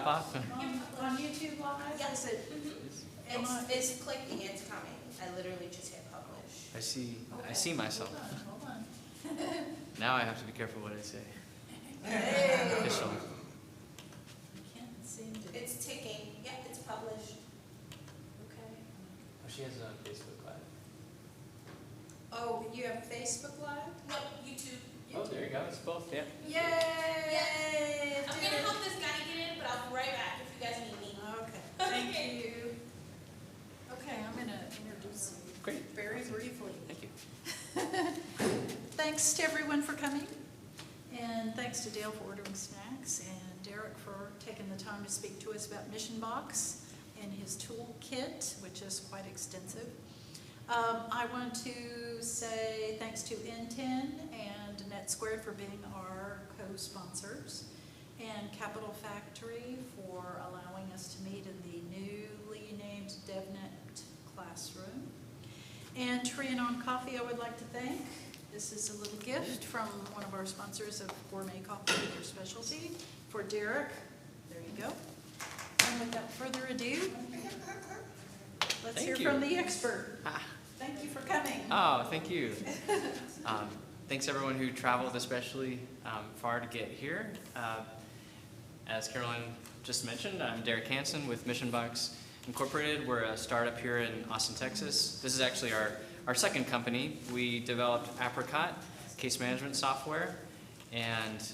pop off? On YouTube Live? Yep. Is it? It's clicking, it's coming. I literally just hit publish. I see. I Okay. see myself. Hold on. Now I have to be careful what I say. Hey. Official. I can't seem to. It's ticking. Yep, it's published. Okay. Oh, she has it on Facebook Live. Oh, you have Facebook Live? Nope, YouTube. Oh, there you go. It's both. Yeah. Yay! I'm gonna help this guy get in, but I'll be right back if you guys need me. Okay, thank you. Okay, I'm gonna introduce you Great. very briefly. Thank you. Thanks to everyone for coming, and thanks to Dale for ordering snacks, and Derek for taking the time to speak to us about Mission Box and his toolkit, which is quite extensive. I want to say thanks to NTEN and Net Squared for being our co-sponsors, and Capital Factory for allowing us to meet in the newly named DevNet classroom. And Trianon Coffee, I would like to thank. This is a little gift from one of our sponsors of gourmet coffee, their specialty, for Derek. There you go. And without further ado, let's Thank hear you. from the expert. Ah. Thank you for coming. Oh, thank you. Thanks everyone who traveled especially far to get here. As Carolyn just mentioned, I'm Derek Hansen with Mission Box Incorporated. We're a startup here in Austin, Texas. This is actually our second company. We developed Apricot case management software, and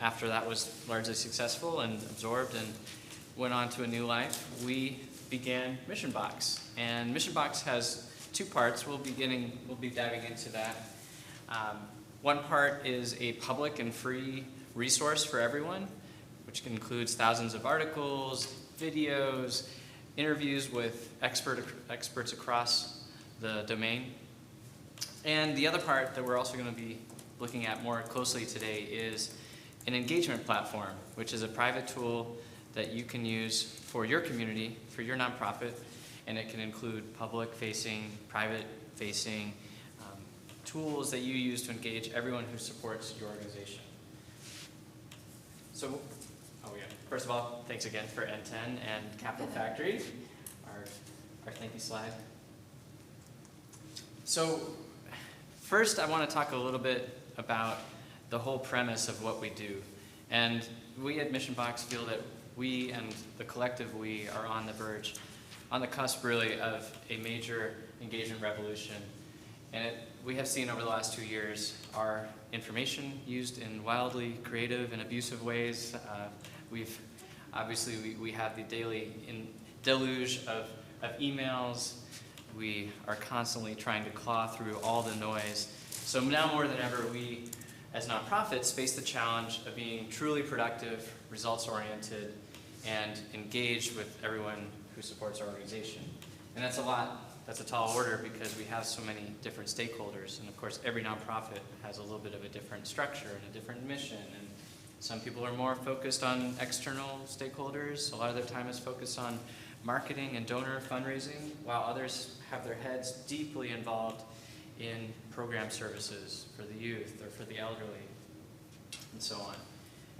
after that was largely successful and absorbed and went on to a new life, we began Mission Box. And Mission Box has two parts. We'll be diving into that. One part is a public and free resource for everyone, which includes thousands of articles, videos, interviews with experts across the domain. And the other part that we're also going to be looking at more closely today is an engagement platform, which is a private tool that you can use for your community, for your nonprofit, and it can include public-facing, private-facing tools that you use to engage everyone who supports your organization. So, first of all, thanks again for NTEN and Capital Factory, our thank you slide. So, first I want to talk a little bit about the whole premise of what we do. And we at Mission Box feel that we and the collective we are on the cusp really of a major engagement revolution. And we have seen over the last 2 years our information used in wildly creative and abusive ways. Obviously we have the daily deluge of emails. We are constantly trying to claw through all the noise. So now more than ever, we as nonprofits face the challenge of being truly productive, results-oriented, and engaged with everyone who supports our organization. And that's a tall order because we have so many different stakeholders. And of course, every nonprofit has a little bit of a different structure and a different mission. And some people are more focused on external stakeholders. A lot of their time is focused on marketing and donor fundraising, while others have their heads deeply involved in program services for the youth or for the elderly, and so on.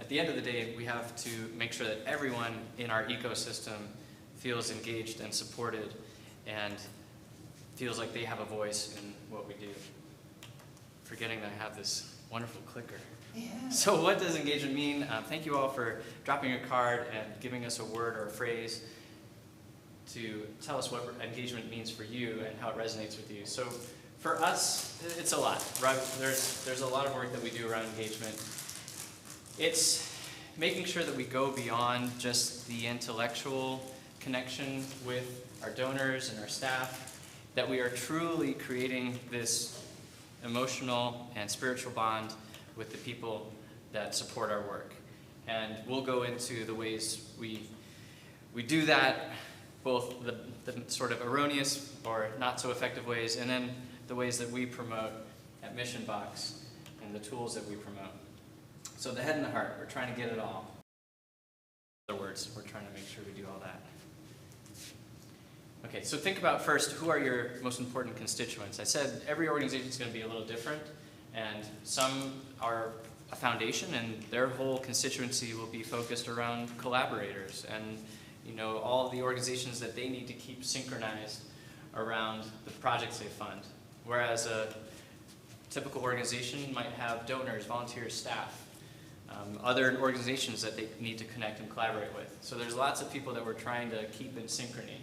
At the end of the day, we have to make sure that everyone in our ecosystem feels engaged and supported and feels like they have a voice in what we do. Forgetting that I have this wonderful clicker. Yeah. So what does engagement mean? Thank you all for dropping a card and giving us a word or a phrase to tell us what engagement means for you and how it resonates with you. So for us, it's a lot, right? There's a lot of work that we do around engagement. It's making sure that we go beyond just the intellectual connection with our donors and our staff, that we are truly creating this emotional and spiritual bond with the people that support our work. And we'll go into the ways we do that, both the sort of erroneous or not so effective ways, and then the ways that we promote at Mission Box and the tools that we promote. So the head and the heart, we're trying to get it all. In other words, we're trying to make sure we do all that. Okay, so think about first, who are your most important constituents? I said every organization is going to be a little different, and some are a foundation, and their whole constituency will be focused around collaborators and all of the organizations that they need to keep synchronized around the projects they fund. Whereas a typical organization might have donors, volunteers, staff, other organizations that they need to connect and collaborate with. So there's lots of people that we're trying to keep in synchrony.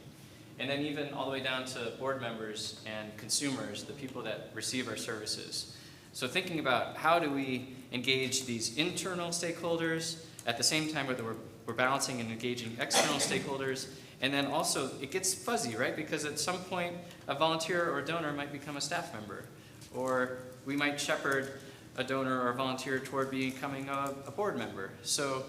And then even all the way down to board members and consumers, the people that receive our services. So thinking about how do we engage these internal stakeholders at the same time that we're balancing and engaging external stakeholders. And then also it gets fuzzy, right? Because at some point a volunteer or a donor might become a staff member, or we might shepherd a donor or a volunteer toward becoming a board member. So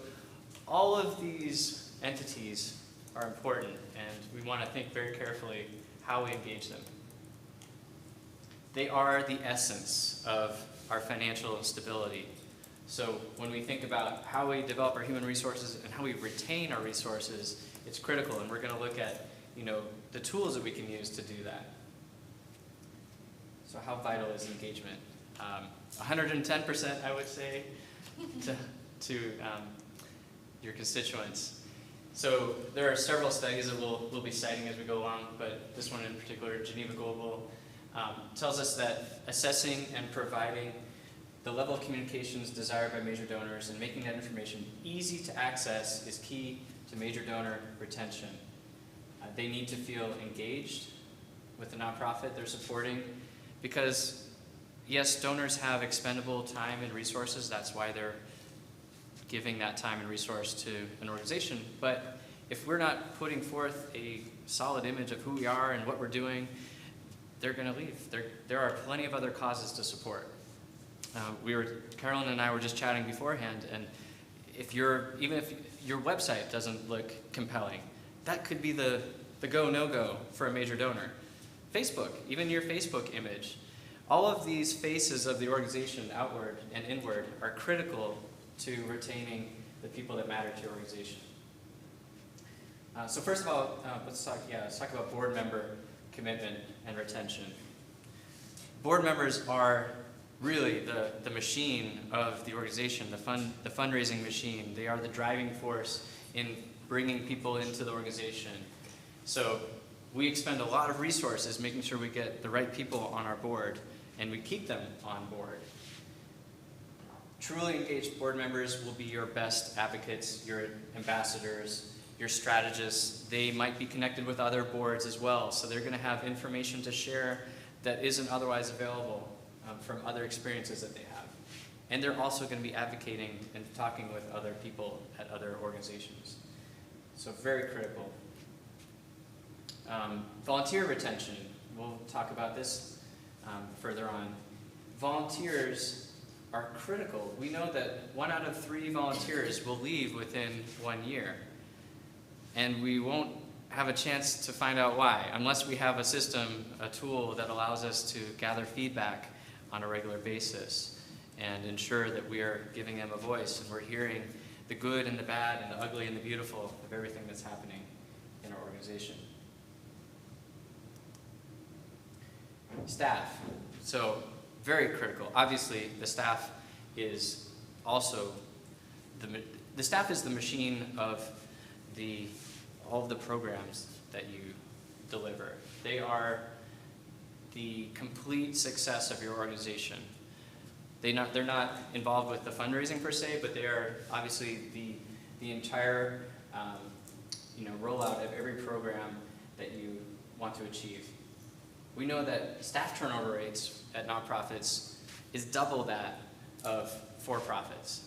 all of these entities are important, and we want to think very carefully how we engage them. They are the essence of our financial stability. So when we think about how we develop our human resources and how we retain our resources, it's critical, and we're going to look at the tools that we can use to do that. So how vital is engagement? 110%, I would say, to your constituents. So there are several studies that we'll be citing as we go along, but this one in particular, Geneva Global, tells us that assessing and providing the level of communications desired by major donors and making that information easy to access is key to major donor retention. They need to feel engaged with the nonprofit they're supporting because, yes, donors have expendable time and resources. That's why they're giving that time and resource to an organization. But if we're not putting forth a solid image of who we are and what we're doing, they're going to leave. There are plenty of other causes to support. Carolyn and I were just chatting beforehand, and even if your website doesn't look compelling, that could be the go, no-go for a major donor. Facebook, even your Facebook image. All of these faces of the organization, outward and inward, are critical to retaining the people that matter to your organization. So first of all, let's talk about board member commitment and retention. Board members are really the machine of the organization, the fundraising machine. They are the driving force in bringing people into the organization. So we expend a lot of resources making sure we get the right people on our board, and we keep them on board. Truly engaged board members will be your best advocates, your ambassadors, your strategists. They might be connected with other boards as well, so they're going to have information to share that isn't otherwise available from other experiences that they have. And they're also going to be advocating and talking with other people at other organizations. So very critical. Volunteer retention. We'll talk about this further on. Volunteers are critical. We know that 1 out of 3 volunteers will leave within 1 year. And we won't have a chance to find out why, unless we have a system, a tool that allows us to gather feedback on a regular basis and ensure that we are giving them a voice and we're hearing the good and the bad and the ugly and the beautiful of everything that's happening in our organization. Staff. So very critical. Obviously, the staff is also the staff is the machine of all of the programs that you deliver. They are the complete success of your organization. They're not involved with the fundraising per se, but they are obviously the entire rollout of every program that you want to achieve. We know that staff turnover rates at nonprofits is double that of for-profits.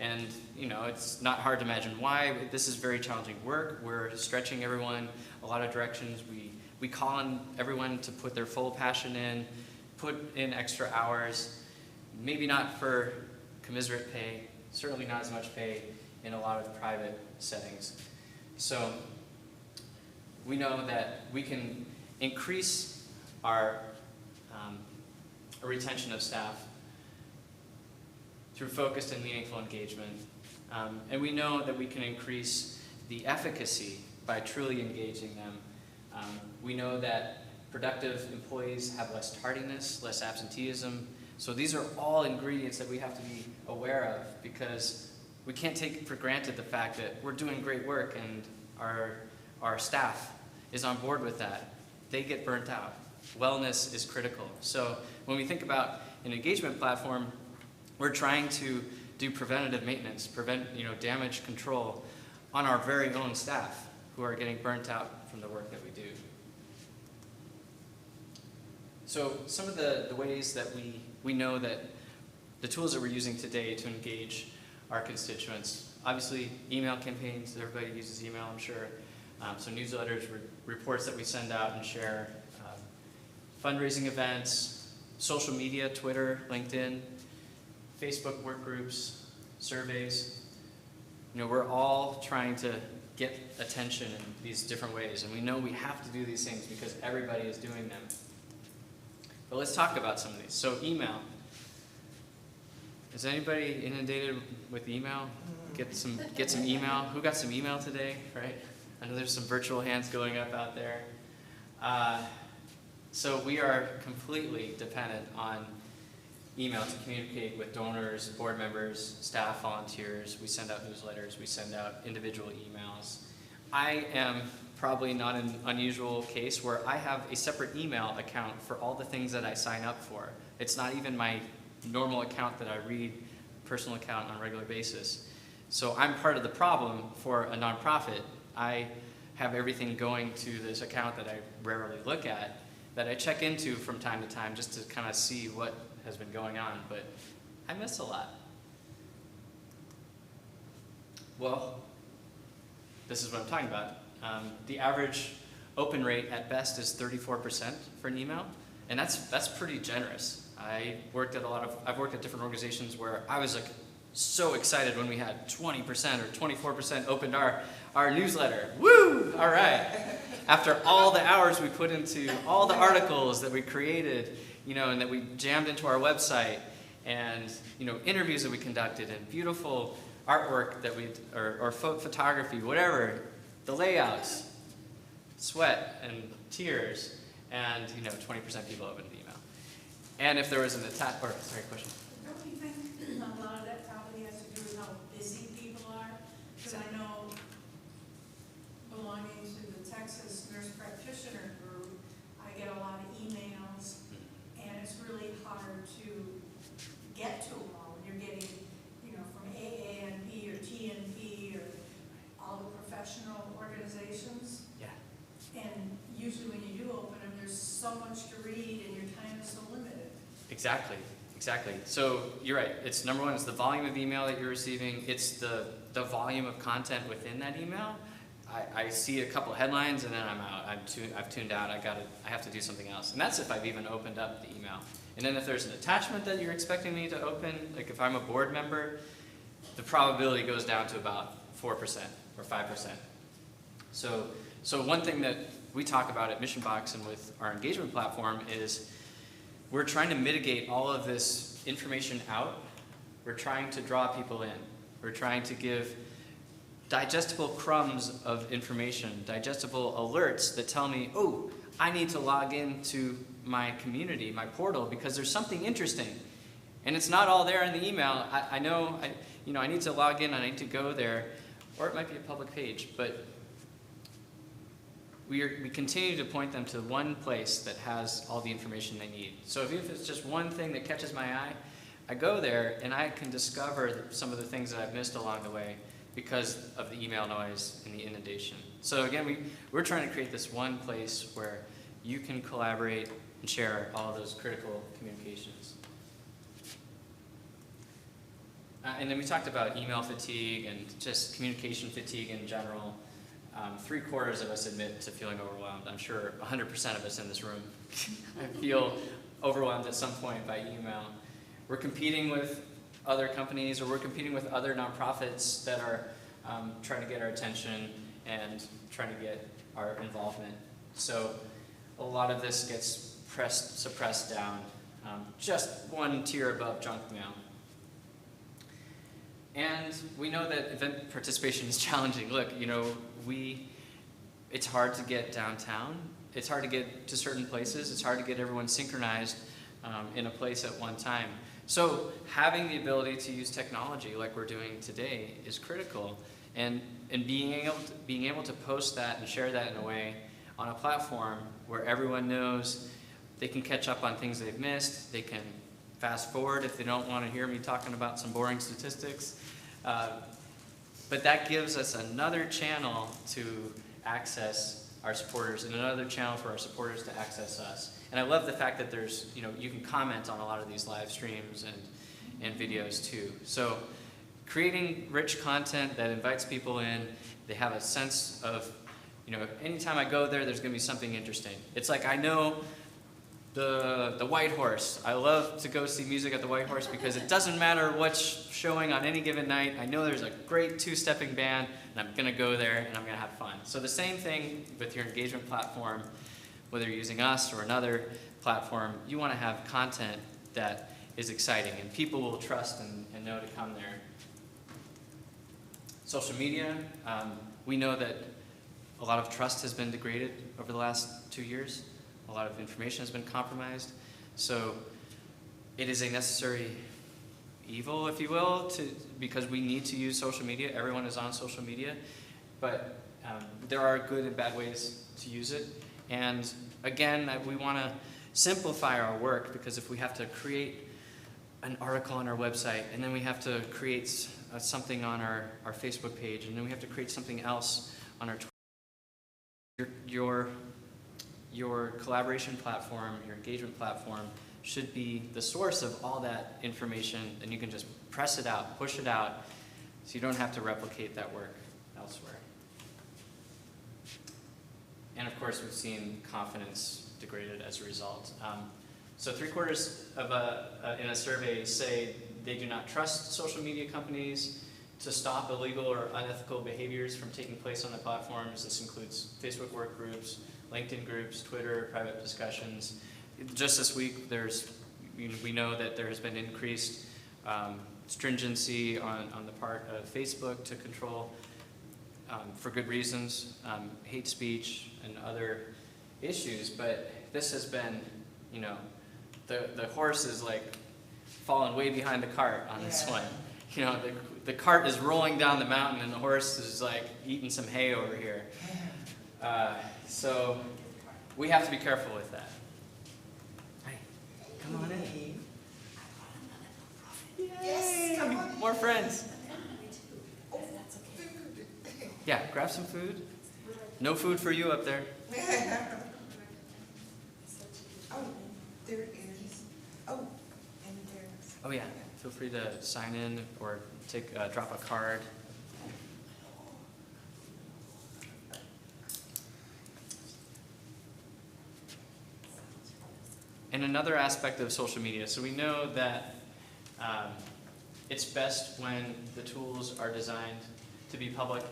And it's not hard to imagine why. This is very challenging work. We're stretching everyone a lot of directions. We call on everyone to put their full passion in, put in extra hours, maybe not for commiserate pay, certainly not as much pay in a lot of private settings. So we know that we can increase our retention of staff through focused and meaningful engagement. And we know that we can increase the efficacy by truly engaging them. We know that productive employees have less tardiness, less absenteeism, So these are all ingredients that we have to be aware of, because we can't take for granted the fact that we're doing great work and our staff is on board with that. They get burnt out. Wellness is critical. So when we think about an engagement platform, we're trying to do preventative maintenance, prevent damage control on our very own staff who are getting burnt out from the work that we do. So some of the ways that we know that the tools that we're using today to engage our constituents, obviously email campaigns, everybody uses email, I'm sure. So newsletters, reports that we send out and share, fundraising events, social media, Twitter, LinkedIn, Facebook work groups, surveys. We're all trying to get attention in these different ways, and we know we have to do these things because everybody is doing them. But let's talk about some of these. So email. Is anybody inundated with email? Get some email. Who got some email today, right? I know there's some virtual hands going up out there. So we are completely dependent on email to communicate with donors, board members, staff, volunteers. We send out newsletters. We send out individual emails. I am probably not an unusual case where I have a separate email account for all the things that I sign up for. It's not even my normal account that I read, personal account on a regular basis. So I'm part of the problem for a nonprofit. I have everything going to this account that I rarely look at, that I check into from time to time just to kind of see what has been going on, but I miss a lot. Well, this is what I'm talking about. The average open rate at best is 34% for an email, and that's pretty generous. I've worked at different organizations where I was like so excited when we had 20% or 24% opened our newsletter. Woo! All right. After all the hours we put into all the articles that we created, and that we jammed into our website, and interviews that we conducted, and beautiful artwork that or photography, whatever, the layouts, sweat and tears, and 20% people opened the email. And if there was an attack, question. Don't you think a lot of that probably has to do with how busy people are? Because I know, belonging to the Texas Nurse Practitioner Group, I get a lot of emails, and it's really hard to get to them all. You're getting, from AANP or TNP or all the professional organizations. Yeah. And usually when you do open them, there's so much to read and your time is so limited. Exactly. So you're right. It's number one, it's the volume of email that you're receiving. It's the volume of content within that email. I see a couple headlines and then I'm out. I've tuned out. I have to do something else. And that's if I've even opened up the email. And then if there's an attachment that you're expecting me to open, like if I'm a board member, the probability goes down to about 4% or 5%. So one thing that we talk about at Mission Box and with our engagement platform is we're trying to mitigate all of this information out. We're trying to draw people in. We're trying to give digestible crumbs of information, digestible alerts that tell me, oh, I need to log into my community, my portal, because there's something interesting. And it's not all there in the email. I know, I need to log in, I need to go there, or it might be a public page, but we continue to point them to one place that has all the information they need. So if it's just one thing that catches my eye, I go there and I can discover some of the things that I've missed along the way because of the email noise and the inundation. So again, we're trying to create this one place where you can collaborate and share all of those critical communications. And then we talked about email fatigue and just communication fatigue in general. 3/4 of us admit to feeling overwhelmed. I'm sure 100% of us in this room I feel overwhelmed at some point by email. We're competing with other companies, or we're competing with other nonprofits that are trying to get our attention and trying to get our involvement. So a lot of this gets suppressed down, just one tier above junk mail. And we know that event participation is challenging. Look, it's hard to get downtown. It's hard to get to certain places. It's hard to get everyone synchronized. in a place at one time. So having the ability to use technology like we're doing today is critical, and being able to post that and share that in a way on a platform where everyone knows they can catch up on things they've missed, they can fast forward if they don't want to hear me talking about some boring statistics. But that gives us another channel to access our supporters and another channel for our supporters to access us. And I love the fact that there's, you can comment on a lot of these live streams and videos too. So creating rich content that invites people in, they have a sense of, anytime I go there, there's going to be something interesting. It's like I know the White Horse. I love to go see music at the White Horse because it doesn't matter what's showing on any given night. I know there's a great two-stepping band, and I'm going to go there and I'm going to have fun. So the same thing with your engagement platform, whether you're using us or another platform, you want to have content that is exciting and people will trust and know to come there. Social media, we know that a lot of trust has been degraded over the last 2 years. A lot of information has been compromised. So it is a necessary evil, if you will, because we need to use social media. Everyone is on social media. But there are good and bad ways to use it. And again, we want to simplify our work, because if we have to create an article on our website, and then we have to create something on our Facebook page, and then we have to create something else on our Twitter, your collaboration platform, your engagement platform should be the source of all that information, and you can just press it out, push it out, so you don't have to replicate that work elsewhere. And of course, we've seen confidence degraded as a result. So 3/4 in a survey say they do not trust social media companies to stop illegal or unethical behaviors from taking place on the platforms. This includes Facebook work groups, LinkedIn groups, Twitter, private discussions. Just this week, we know that there has been increased stringency on the part of Facebook to control, for good reasons, hate speech and other issues. But this has been, the horse is like falling way behind the cart on this one. The cart is rolling down the mountain and the horse is like eating some hay over here. So we have to be careful with that. Hey, come on in. Yes, come on in. More friends. Yeah, grab some food. No food for you up there. Oh, there it is. Oh, and there's. Oh yeah, feel free to sign in or drop a card. And another aspect of social media, so we know that it's best when the tools are designed to be public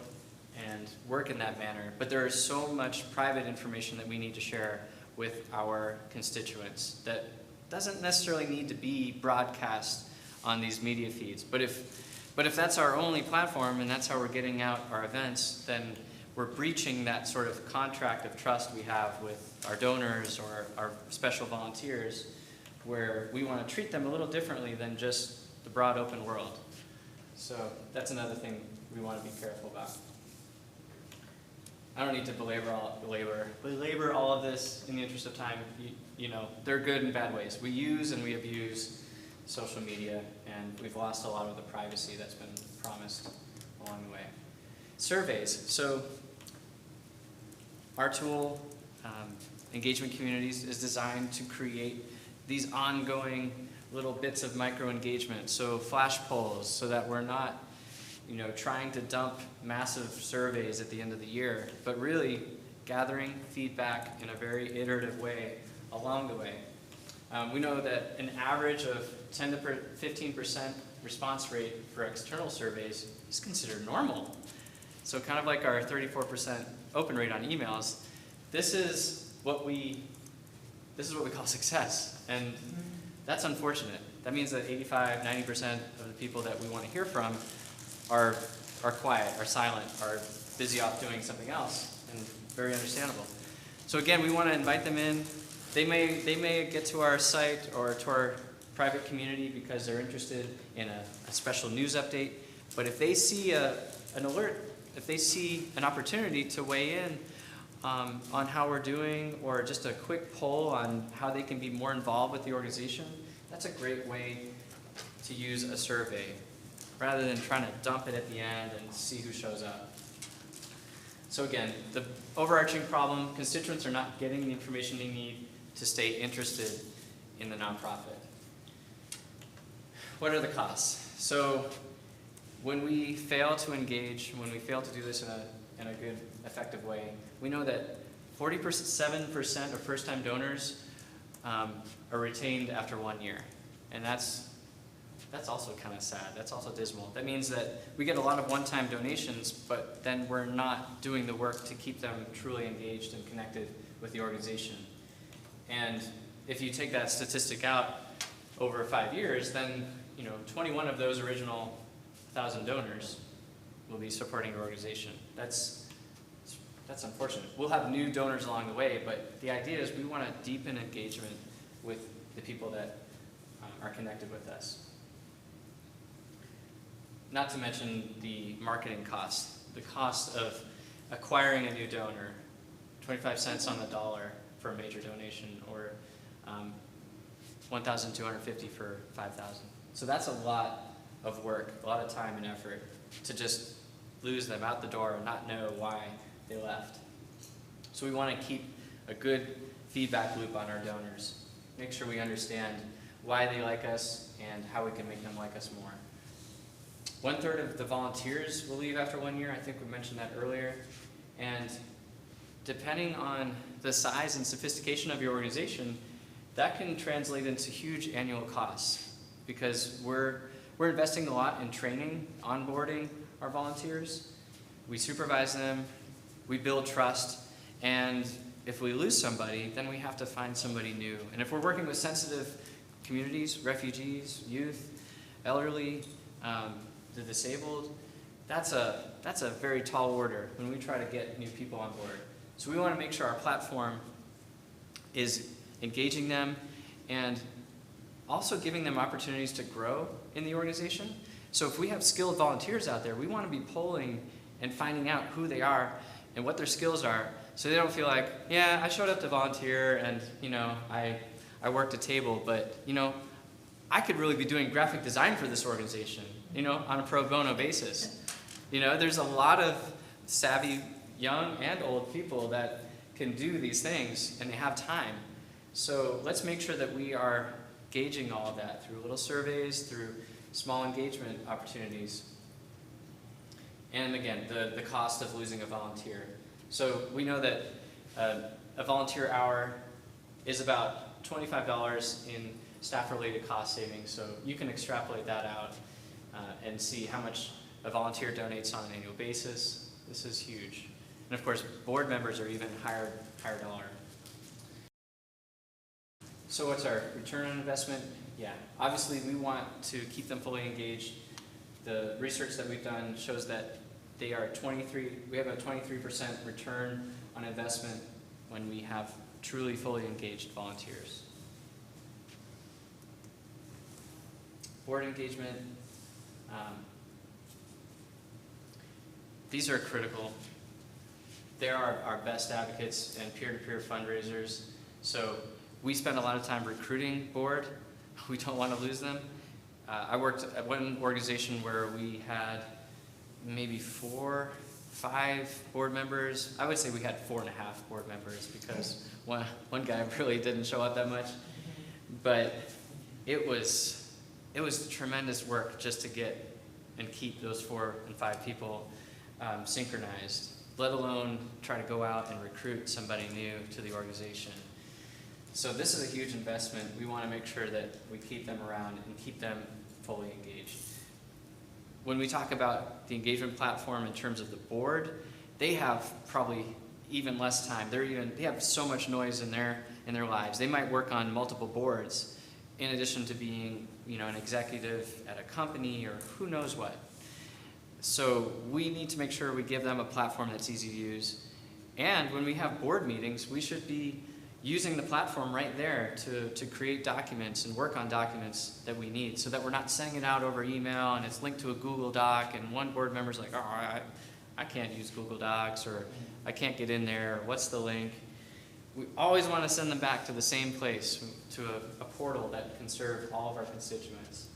and work in that manner, but there is so much private information that we need to share with our constituents that doesn't necessarily need to be broadcast on these media feeds. But if that's our only platform and that's how we're getting out our events, then we're breaching that sort of contract of trust we have with our donors or our special volunteers, where we want to treat them a little differently than just the broad open world. So that's another thing we want to be careful about. I don't need to belabor all of this in the interest of time. There are good and bad ways. We use and we abuse social media, and we've lost a lot of the privacy that's been promised along the way. Surveys. So our tool, Engagement Communities, is designed to create these ongoing little bits of micro engagement. So flash polls, so that we're not trying to dump massive surveys at the end of the year, but really gathering feedback in a very iterative way along the way. We know that an average of 10 to 15% response rate for external surveys is considered normal. So kind of like our 34% open rate on emails, this is what we call success, and that's unfortunate. That means that 85–90% of the people that we want to hear from are quiet, are silent, are busy off doing something else, and very understandable. So again, we want to invite them in, They may get to our site or to our private community because they're interested in a special news update. But if they see an alert, if they see an opportunity to weigh in on how we're doing, or just a quick poll on how they can be more involved with the organization, that's a great way to use a survey, rather than trying to dump it at the end and see who shows up. So again, the overarching problem, constituents are not getting the information they need to stay interested in the nonprofit. What are the costs? So when we fail to engage, when we fail to do this in a good, effective way, we know that 47% of first-time donors are retained after 1 year. And that's also kind of sad. That's also dismal. That means that we get a lot of one-time donations, but then we're not doing the work to keep them truly engaged and connected with the organization. And if you take that statistic out over 5 years, then 21 of those original 1,000 donors will be supporting your organization. That's unfortunate. We'll have new donors along the way, but the idea is we want to deepen engagement with the people that are connected with us. Not to mention the marketing costs. The cost of acquiring a new donor, 25 cents on the dollar for a major donation, or $1,250 for 5,000. So that's a lot of work, a lot of time and effort to just lose them out the door and not know why they left. So we want to keep a good feedback loop on our donors. Make sure we understand why they like us and how we can make them like us more. 1/3 of the volunteers will leave after 1 year. I think we mentioned that earlier. And depending on the size and sophistication of your organization, that can translate into huge annual costs, because we're investing a lot in training, onboarding our volunteers. We supervise them, we build trust, and if we lose somebody, then we have to find somebody new. And if we're working with sensitive communities, refugees, youth, elderly, the disabled, that's a very tall order when we try to get new people on board. So we want to make sure our platform is engaging them and also giving them opportunities to grow in the organization. So if we have skilled volunteers out there, we want to be polling and finding out who they are and what their skills are, so they don't feel like, yeah, I showed up to volunteer and I worked a table, but I could really be doing graphic design for this organization, on a pro bono basis. There's a lot of savvy young and old people that can do these things, and they have time. So let's make sure that we are gauging all of that through little surveys, through small engagement opportunities. And again, the cost of losing a volunteer. So we know that a volunteer hour is about $25 in staff-related cost savings, so you can extrapolate that out and see how much a volunteer donates on an annual basis. This is huge. And of course, board members are even higher dollar. So what's our return on investment? Yeah, obviously we want to keep them fully engaged. The research that we've done shows that we have a 23% return on investment when we have truly fully engaged volunteers. Board engagement. These are critical. They are our best advocates and peer-to-peer fundraisers. So we spend a lot of time recruiting board. We don't want to lose them. I worked at one organization where we had maybe 4, 5 board members. I would say we had 4.5 board members because one guy really didn't show up that much. But it was tremendous work just to get and keep those 4 and 5 people synchronized, let alone try to go out and recruit somebody new to the organization. So this is a huge investment. We want to make sure that we keep them around and keep them fully engaged. When we talk about the engagement platform in terms of the board, they have probably even less time. They have so much noise in their lives. They might work on multiple boards in addition to being an executive at a company or who knows what. So we need to make sure we give them a platform that's easy to use. And when we have board meetings, we should be using the platform right there to create documents and work on documents that we need, so that we're not sending it out over email and it's linked to a Google Doc and one board member's like, oh, I can't use Google Docs, or I can't get in there, or what's the link? We always want to send them back to the same place, to a portal that can serve all of our constituents.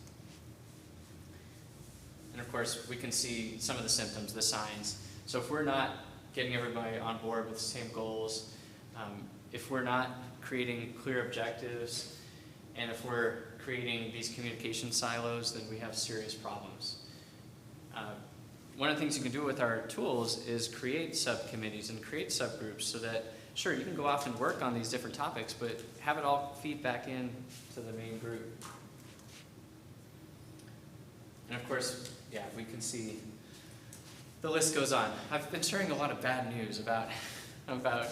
And of course, we can see some of the symptoms, the signs. So if we're not getting everybody on board with the same goals, if we're not creating clear objectives, and if we're creating these communication silos, then we have serious problems. One of the things you can do with our tools is create subcommittees and create subgroups, so that, sure, you can go off and work on these different topics, but have it all feed back in to the main group. And of course, yeah, we can see the list goes on. I've been sharing a lot of bad news about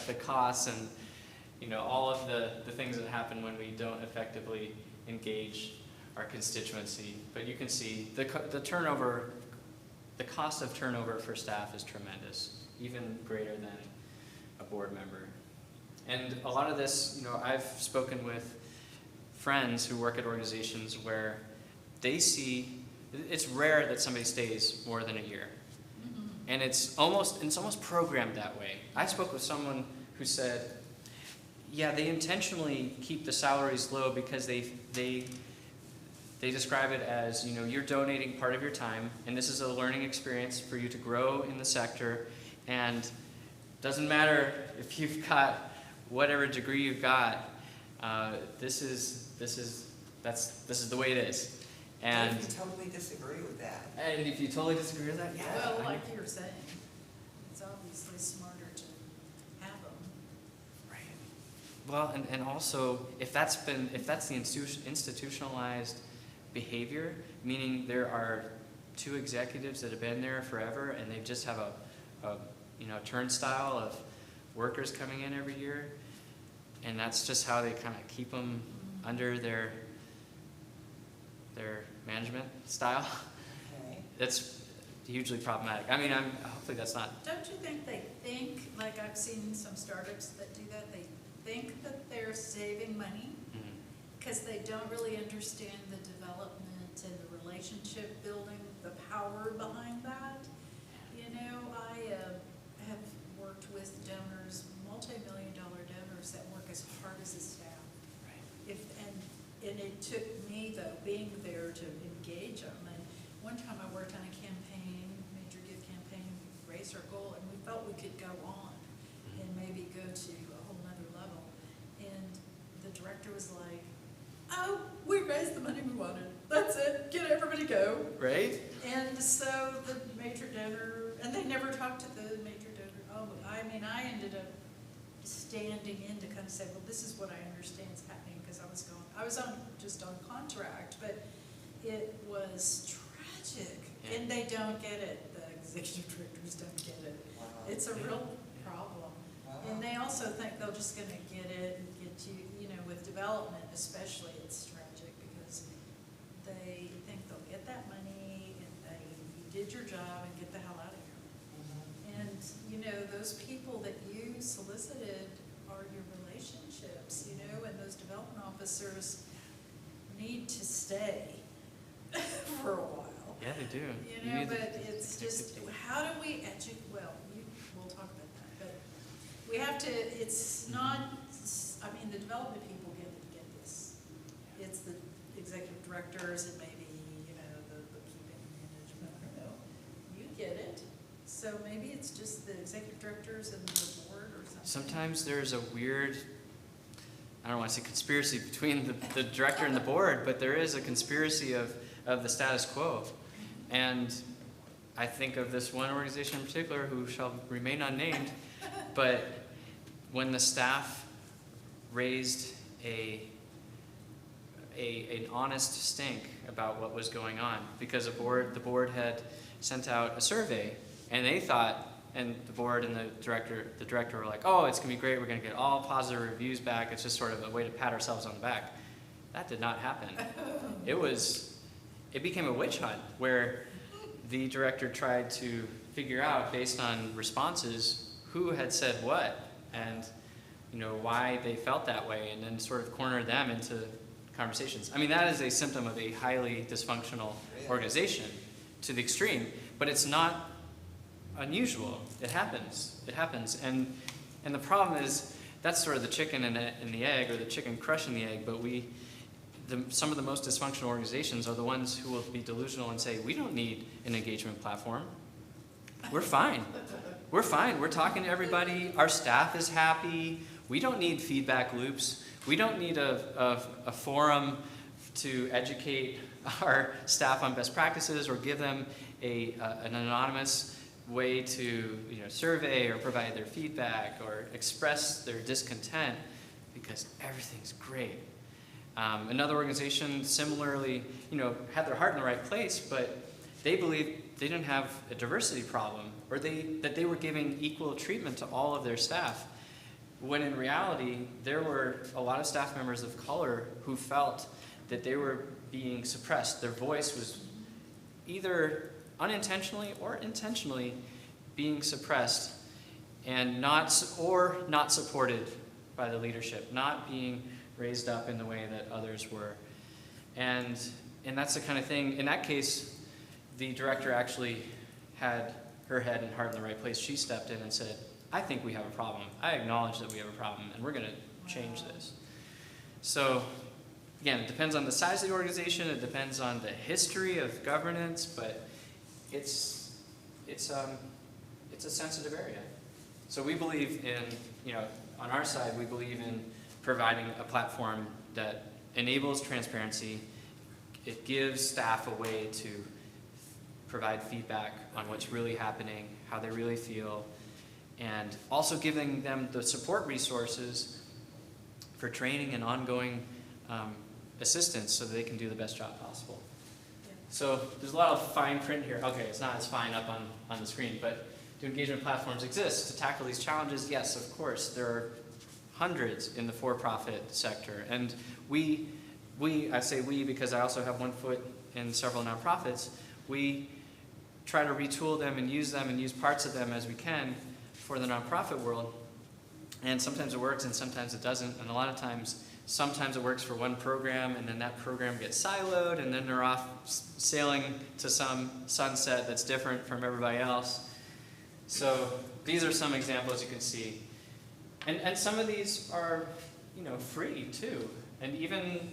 the costs and, you know, all of the things that happen when we don't effectively engage our constituency. But you can see the turnover, the cost of turnover for staff is tremendous, even greater than a board member. And a lot of this, you know, I've spoken with friends who work at organizations where they see, it's rare that somebody stays more than a year. And it's almost programmed that way. I spoke with someone who said, yeah, they intentionally keep the salaries low because they describe it as, you know, you're donating part of your time, and this is a learning experience for you to grow in the sector, and doesn't matter if you've got whatever degree you've got, this is the way it is. And if you totally disagree with that. And if you totally disagree with that, yeah. Well, like you're saying, it's obviously smarter to have them. Right. Well, and also, if that's the institutionalized behavior, meaning there are two executives that have been there forever and they just have a turnstile of workers coming in every year, and that's just how they kind of keep them under their management style. Okay. That's hugely problematic. I mean, hopefully that's not. Don't you think they think, like I've seen some startups that do that, they think that they're saving money because they don't really understand the development and the relationship building, the power behind that. You know, I have worked with donors, multi-million-dollar donors that work as hard as a staff. Right. And it took me, though, being there to engage them. And one time I worked on a campaign, major gift campaign, raised our goal, and we felt we could go on and maybe go to a whole nother level. And the director was like, oh, we raised the money we wanted. That's it. Get everybody go. Right? And so the major donor, and they never talked to the major donor. Oh, I mean, I ended up standing in to kind of say, well, this is what I understand is happening, because I was just on contract, but it was tragic. Yeah. And they don't get it. The executive directors don't get it. Wow. It's a real problem. Wow. And they also think they're just going to get it and get you know, with development especially, it's tragic because they think they'll get that money and you did your job and get the hell out of here. And, you know, those people that you solicited are your relationships, you know, and those development officers need to stay for a while. Yeah, they do. You know, but it's just, how do we educate, well, we'll talk about that, but we have to, it's not, I mean, the development people get this. It's the executive directors and maybe, you know, the bookkeeping management, I don't know. You get it. So maybe it's just the executive directors and the board or something. Sometimes there's a weird, I don't want to say conspiracy between the director and the board, but there is a conspiracy of the status quo. And I think of this one organization in particular who shall remain unnamed, but when the staff raised an honest stink about what was going on, because the board had sent out a survey, and they thought, and the board and the director were like, oh, it's gonna be great, we're gonna get all positive reviews back, it's just sort of a way to pat ourselves on the back. That did not happen. It became a witch hunt where the director tried to figure out, based on responses, who had said what. And, why they felt that way, and then sort of corner them into conversations. I mean, that is a symptom of a highly dysfunctional organization to the extreme, but it's not unusual. It happens. It happens. And the problem is, that's sort of the chicken and the egg, or the chicken crushing the egg, but some of the most dysfunctional organizations are the ones who will be delusional and say, we don't need an engagement platform. We're fine. We're fine. We're talking to everybody. Our staff is happy. We don't need feedback loops. We don't need a forum to educate our staff on best practices or give them an anonymous way to survey or provide their feedback or express their discontent, because everything's great. Another organization similarly, had their heart in the right place, but they believed they didn't have a diversity problem, or that they were giving equal treatment to all of their staff, when in reality, there were a lot of staff members of color who felt that they were being suppressed. Their voice was either unintentionally or intentionally being suppressed, and not supported by the leadership, not being raised up in the way that others were. And that's the kind of thing, in that case, the director actually had her head and heart in the right place. She stepped in and said, I think we have a problem. I acknowledge that we have a problem, and we're going to change this. So, again, it depends on the size of the organization, it depends on the history of governance, but it's a sensitive area. So we believe in, on our side, we believe in providing a platform that enables transparency. It gives staff a way to provide feedback on what's really happening, how they really feel, and also giving them the support resources for training and ongoing assistance so that they can do the best job possible. So there's a lot of fine print here. Okay, it's not as fine up on the screen, but do engagement platforms exist to tackle these challenges? Yes, of course. There are hundreds in the for-profit sector. And I say we because I also have one foot in several nonprofits. We try to retool them and use parts of them as we can for the nonprofit world. And sometimes it works and sometimes it doesn't. And a lot of times, sometimes it works for one program, and then that program gets siloed, and then they're off sailing to some sunset that's different from everybody else. So these are some examples you can see. And some of these are, free too. And even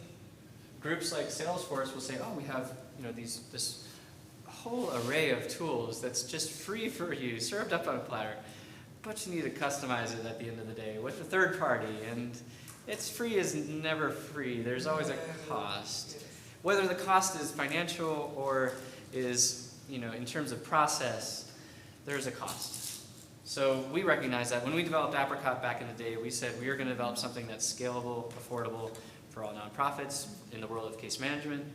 groups like Salesforce will say, oh, we have, this whole array of tools that's just free for you, served up on a platter. But you need to customize it at the end of the day with a third party. And it's free is never free. There's always a cost. Whether the cost is financial or is, in terms of process, there's a cost. So we recognize that. When we developed Apricot back in the day, we said we are going to develop something that's scalable, affordable for all nonprofits in the world of case management.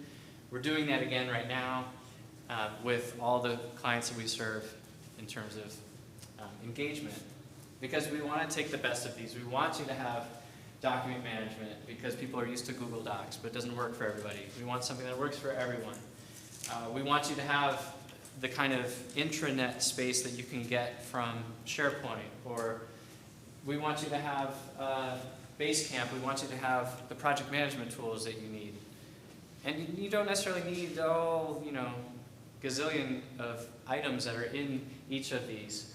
We're doing that again right now with all the clients that we serve in terms of engagement, because we want to take the best of these. We want you to have document management because people are used to Google Docs, but it doesn't work for everybody. We want something that works for everyone. We want you to have the kind of intranet space that you can get from SharePoint, or we want you to have Basecamp. We want you to have the project management tools that you need. And you don't necessarily need all, gazillion of items that are in each of these.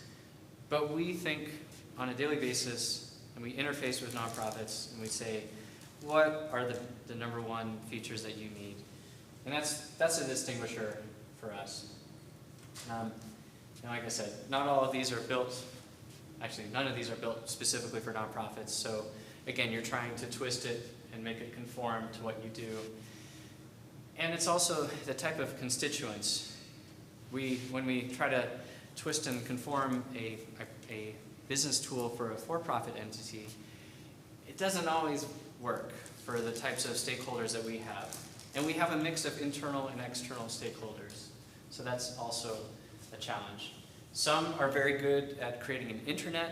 But we think on a daily basis, and we interface with nonprofits, and we say, what are the number one features that you need? And that's a distinguisher for us. Like I said, not all of these are built, actually none of these are built specifically for nonprofits. So again, you're trying to twist it and make it conform to what you do. And it's also the type of constituents. When we try to twist and conform a business tool for a for-profit entity, it doesn't always work for the types of stakeholders that we have. And we have a mix of internal and external stakeholders. So that's also a challenge. Some are very good at creating an intranet,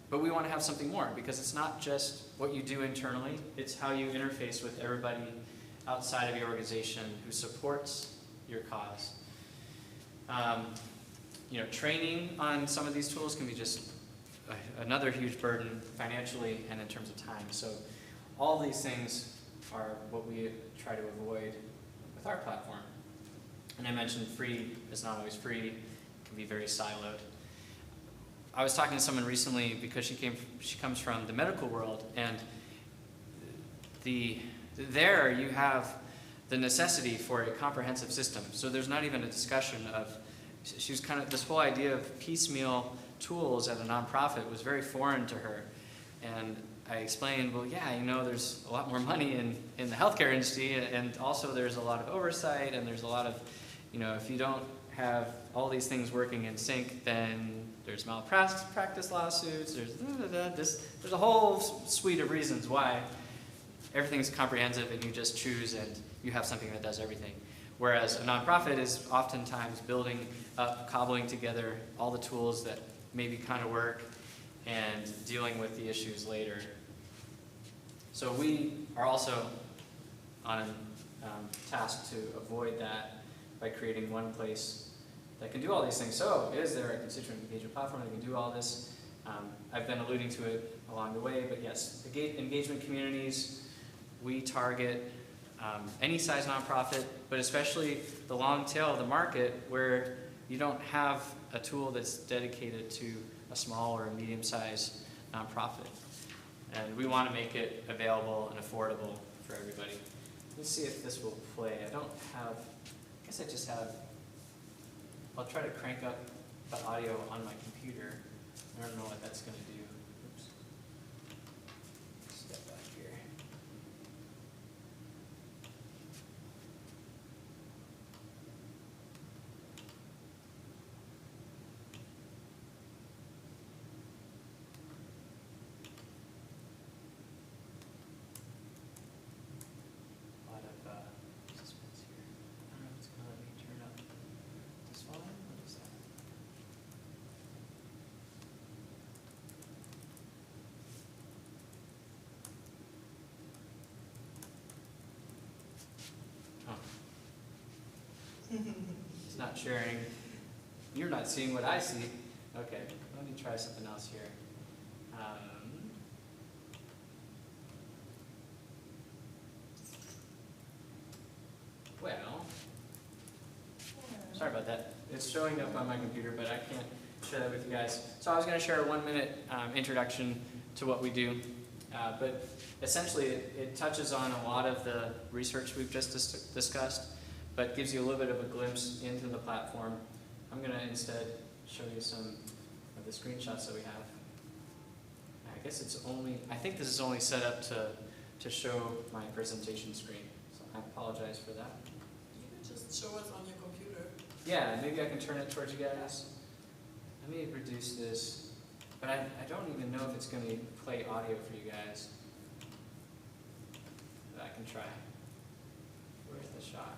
but we want to have something more, because it's not just what you do internally, it's how you interface with everybody outside of your organization who supports your cause. Training on some of these tools can be just another huge burden financially and in terms of time. So all these things are what we try to avoid with our platform. And I mentioned free is not always free, it can be very siloed. I was talking to someone recently because she comes from the medical world, and there you have the necessity for a comprehensive system. So there's not even a discussion of, she was kind of, this whole idea of piecemeal tools at a nonprofit was very foreign to her. And I explained, well, yeah, you know, there's a lot more money in the healthcare industry, and also there's a lot of oversight, and there's a lot of, you know, if you don't have all these things working in sync, then there's malpractice lawsuits, there's a whole suite of reasons why everything's comprehensive and you just choose and you have something that does everything. Whereas a nonprofit is oftentimes building up, cobbling together all the tools that maybe kind of work and dealing with the issues later. So we are also on a task to avoid that by creating one place that can do all these things. So is there a constituent engagement platform that can do all this? I've been alluding to it along the way, but yes, engagement communities, we target any size nonprofit, but especially the long tail of the market where you don't have a tool that's dedicated to a small or a medium-sized nonprofit. And we want to make it available and affordable for everybody. Let's see if this will play. I don't have, I guess I just have, I'll try to crank up the audio on my computer. I don't know what that's going to do. Oops. Step back here. A lot of suspense here. I don't know if it's going to let me turn up this volume. What is that? Oh. It's not sharing. You're not seeing what I see. Okay, let me try something else here. Well, sorry about that. It's showing up on my computer, but I can't share that with you guys. So I was going to share a 1-minute introduction to what we do. But essentially, it touches on a lot of the research we've just discussed, but gives you a little bit of a glimpse into the platform. I'm going to instead show you some of the screenshots that we have. I guess it's only, I think this is only set up to show my presentation screen, so I apologize for that. You can just show us on your computer. Yeah, maybe I can turn it towards you guys. Let me reduce this, but I don't even know if it's going to play audio for you guys. But I can try. Where's the shot?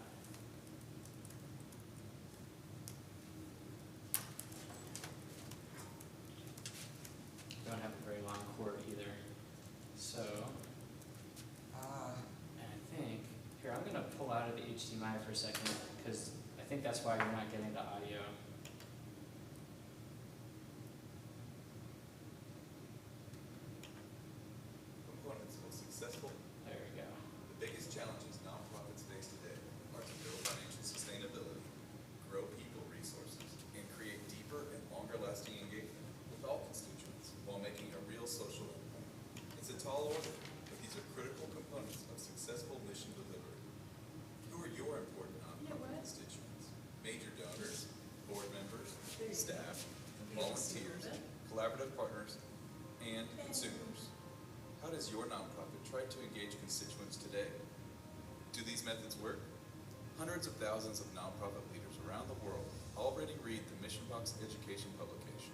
Don't have a very long cord either. So, and I think, here, I'm going to pull out of the HDMI for a second, because I think that's why you're not getting the audio. Components of successful. There we go. The biggest challenges nonprofits face today are to build financial sustainability, grow people resources, and create deeper and longer-lasting engagement with all constituents while making a real social impact. It's a tall order, but these are critical components of successful mission delivery. Who are your important nonprofit constituents? Major donors, board members, staff, volunteers, collaborative partners, and consumers. How does your nonprofit try to engage constituents today? Do these methods work? Hundreds of thousands of nonprofit leaders around the world already read the Mission Box education publication.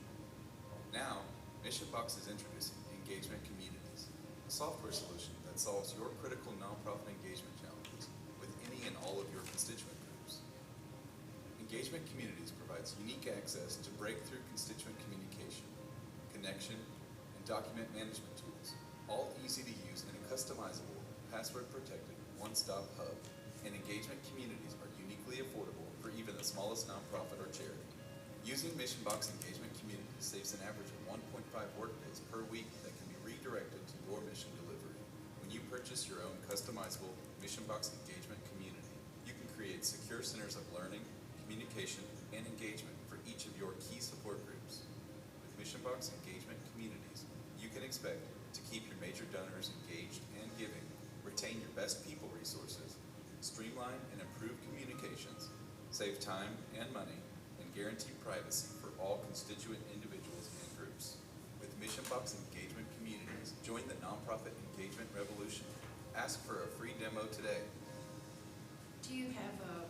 Now, Mission Box is introducing Engagement Communities, a software solution that solves your critical nonprofit engagement challenges with any and all of your constituent groups. Engagement Communities provides unique access to breakthrough constituent communication, connection, and document management tools, all easy to use in a customizable, password-protected, one-stop hub, and engagement communities are uniquely affordable for even the smallest nonprofit or charity. Using Mission Box Engagement Communities saves an average of 1.5 workdays per week that can be redirected to your mission delivery. When you purchase your own customizable MissionBox engagement community, you can create secure centers of learning, communication, and engagement for each of your key support groups. With MissionBox engagement communities, you can expect to keep your major donors engaged and giving, retain your best people resources, streamline and improve communications, save time and money, and guarantee privacy for all constituent individuals and groups. With MissionBox engagement communities, join the nonprofit engagement revolution. Ask for a free demo today. Do you have a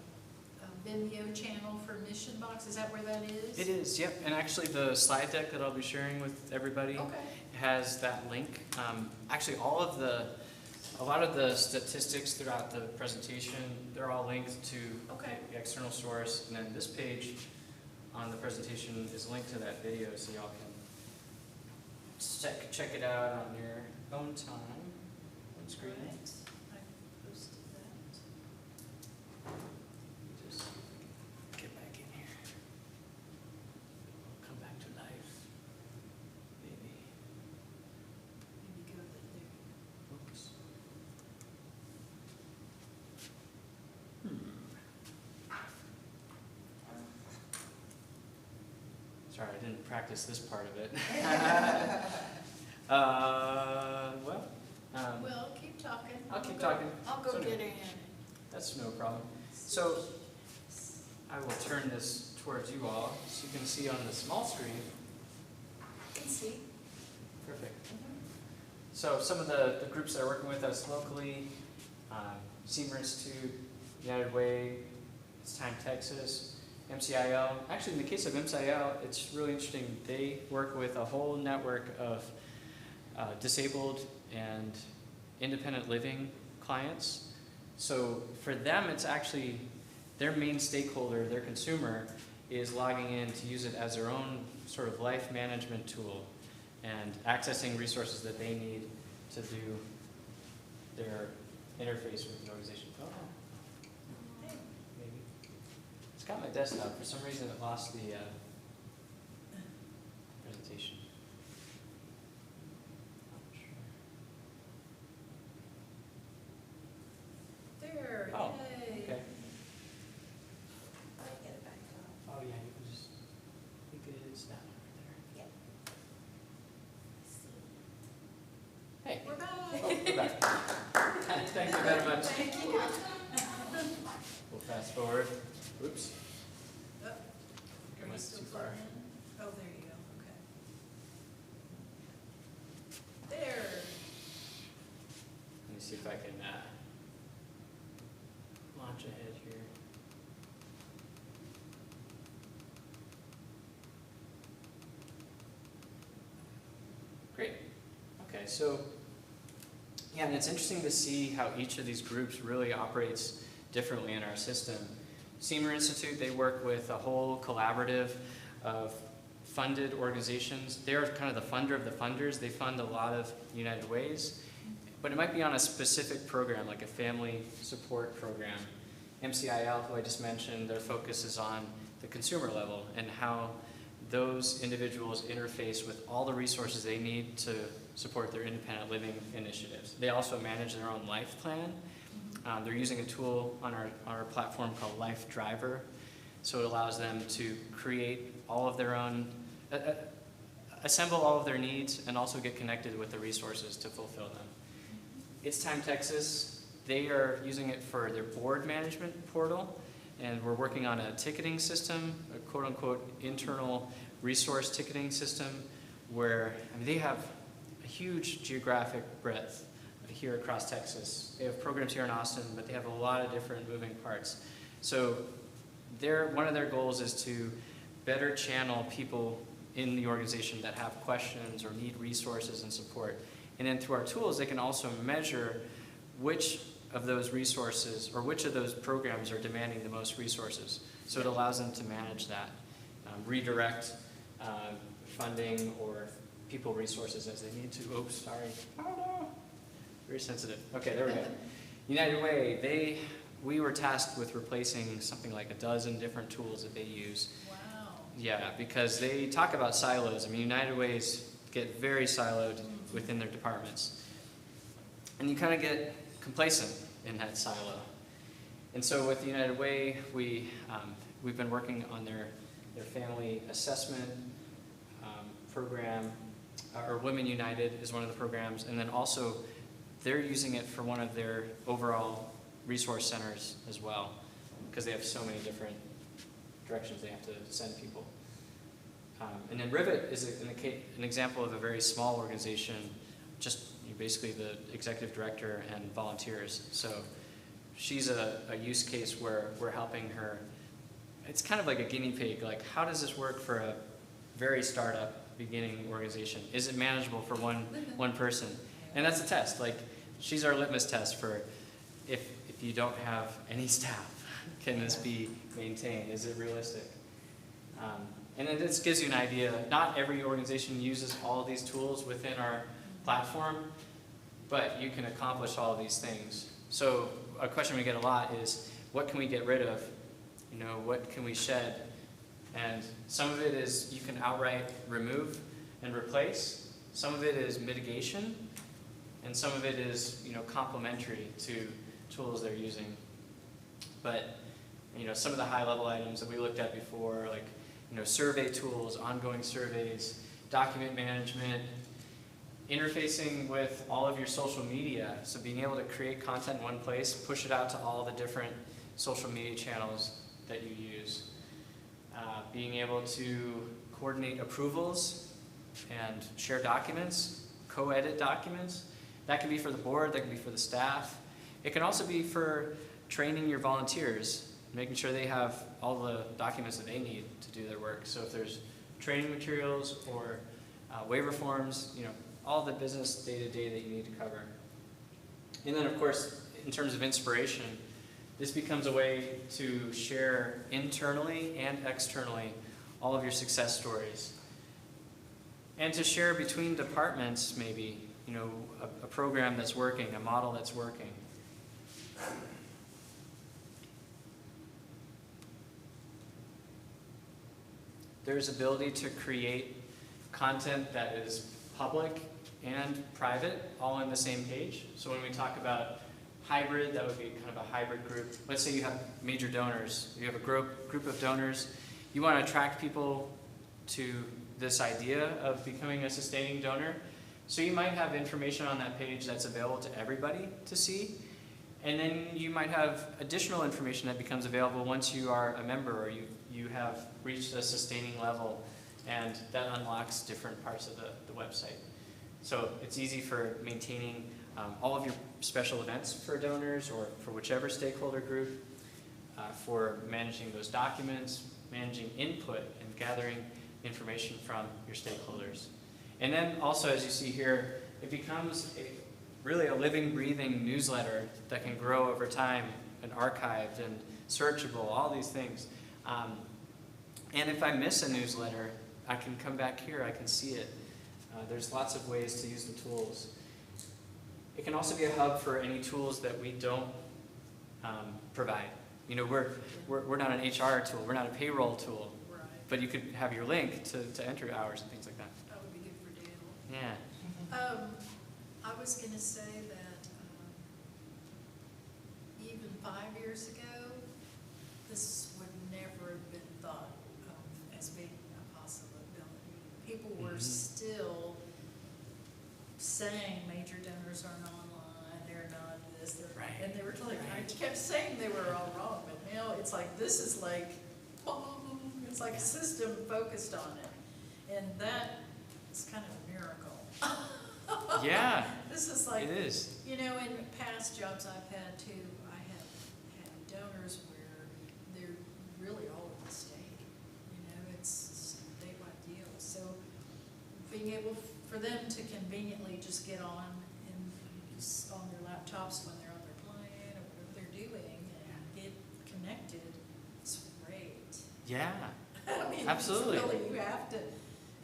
Vimeo channel for Mission Box? Is that where that is? It is, yep. And actually the slide deck that I'll be sharing with everybody Okay. has that link. Actually, a lot of the statistics throughout the presentation, they're all linked to Okay. the external source. And then this page on the presentation is linked to that video, so y'all can check it out on your own time, on screen. Right. I posted that. Just get back in here. Come back to life. Maybe. Maybe go there. Oops. Sorry, I didn't practice this part of it. Well, keep talking. I'll keep talking. I'll go So get in. That's no problem. So I will turn this towards you all so you can see on the small screen. Can see. Perfect. So some of the groups that are working with us locally, Seymour Institute, United Way, It's Time Texas, MCIL. Actually, in the case of MCIL, it's really interesting. They work with a whole network of disabled and independent living clients. So for them, it's actually their main stakeholder, their consumer, is logging in to use it as their own sort of life management tool and accessing resources that they need to do their interface with the organization. Oh, Hey. maybe. It's got my desktop. For some reason, it lost the presentation. Not sure. There, Oh, yay. okay. Let me get it back up. Oh, yeah, you can just, you could, it's that one right Yep. there. Hey. We're back. Oh, we're back. Thank you very much. Thank you. We'll fast forward. Oops. Oh, I are you went still too far. plugged in? Oh, there you go, okay. There. Let me see if I can launch ahead here. Great. Okay, so yeah, and it's interesting to see how each of these groups really operates differently in our system. Seymour Institute, they work with a whole collaborative of funded organizations. They're kind of the funder of the funders. They fund a lot of United Ways, but it might be on a specific program, like a family support program. MCIL, who I just mentioned, their focus is on the consumer level and how those individuals interface with all the resources they need to support their independent living initiatives. They also manage their own life plan. They're using a tool on our platform called Life Driver. So it allows them to create all of their own, assemble all of their needs and also get connected with the resources to fulfill them. It's Time Texas, they are using it for their board management portal, and we're working on a ticketing system, a quote unquote internal resource ticketing system where they have a huge geographic breadth here across Texas. They have programs here in Austin, but they have a lot of different moving parts. So one of their goals is to better channel people in the organization that have questions or need resources and support. And then through our tools, they can also measure which of those resources or which of those programs are demanding the most resources. So it allows them to manage that, redirect funding or people resources as they need to. Oops, sorry. Oh no. Very sensitive. Okay, there we go. United Way, we were tasked with replacing something like a dozen different tools that they use. Wow. Yeah, because they talk about silos. I mean, United Ways get very siloed within their departments. And you kind of get complacent in that silo. And so with the United Way, we've been working on their family assessment program, or Women United is one of the programs, and then also they're using it for one of their overall resource centers as well, because they have so many different directions they have to send people. And then Rivet is an example of a very small organization, just basically the executive director and volunteers. So she's a use case where we're helping her. It's kind of like a guinea pig, like how does this work for a very startup beginning organization? Is it manageable for one person? And that's a test. Like she's our litmus test for if you don't have any staff, can this be maintained? Is it realistic? And then this gives you an idea. Not every organization uses all of these tools within our platform, but you can accomplish all of these things. So a question we get a lot is, what can we get rid of? You know, what can we shed? And some of it is you can outright remove and replace. Some of it is mitigation, and some of it is, you know, complementary to tools they're using. But, you know, some of the high-level items that we looked at before, like, you know, survey tools, ongoing surveys, document management, interfacing with all of your social media. So being able to create content in one place, push it out to all the different social media channels that you use. Being able to coordinate approvals and share documents, co-edit documents. That can be for the board, that can be for the staff. It can also be for training your volunteers, making sure they have all the documents that they need to do their work. So if there's training materials or waiver forms, you know, all the business day-to-day that you need to cover. And then, of course, in terms of inspiration, this becomes a way to share internally and externally all of your success stories. And to share between departments, maybe, you know, a program that's working, a model that's working. There's ability to create content that is public and private, all on the same page. So when we talk about hybrid, that would be kind of a hybrid group. Let's say you have major donors. You have a group of donors. You want to attract people to this idea of becoming a sustaining donor. So you might have information on that page that's available to everybody to see. And then you might have additional information that becomes available once you are a member or you have reached a sustaining level, and that unlocks different parts of the website. So it's easy for maintaining all of your special events for donors or for whichever stakeholder group, for managing those documents, managing input and gathering information from your stakeholders. And then also, as you see here, it becomes really a living, breathing newsletter that can grow over time and archived and searchable, all these things. And if I miss a newsletter, I can come back here, I can see it. There's lots of ways to use the tools. It can also be a hub for any tools that we don't provide. You know, we're not an HR tool, we're not a payroll tool, Right. but you could have your link to enter hours and things like that. That would be good for Dale. Yeah. I was going to say that even 5 years ago, this would never have been thought of as being a possibility. People were still saying major donors aren't online, they're not this, they're Right. and they were like, I kept saying they were all wrong, but now it's like, this is like, it's like a system focused on it. And that is kind of a miracle. Yeah, This is like, it is. you know, in past jobs I've had too, I have had donors where they're really all over the state. You know, it's a statewide deal. So being able for them to conveniently just get on and on their laptops when they're on their plane or whatever they're doing and get connected, it's great. Yeah. I mean, Absolutely. It's really, you have to,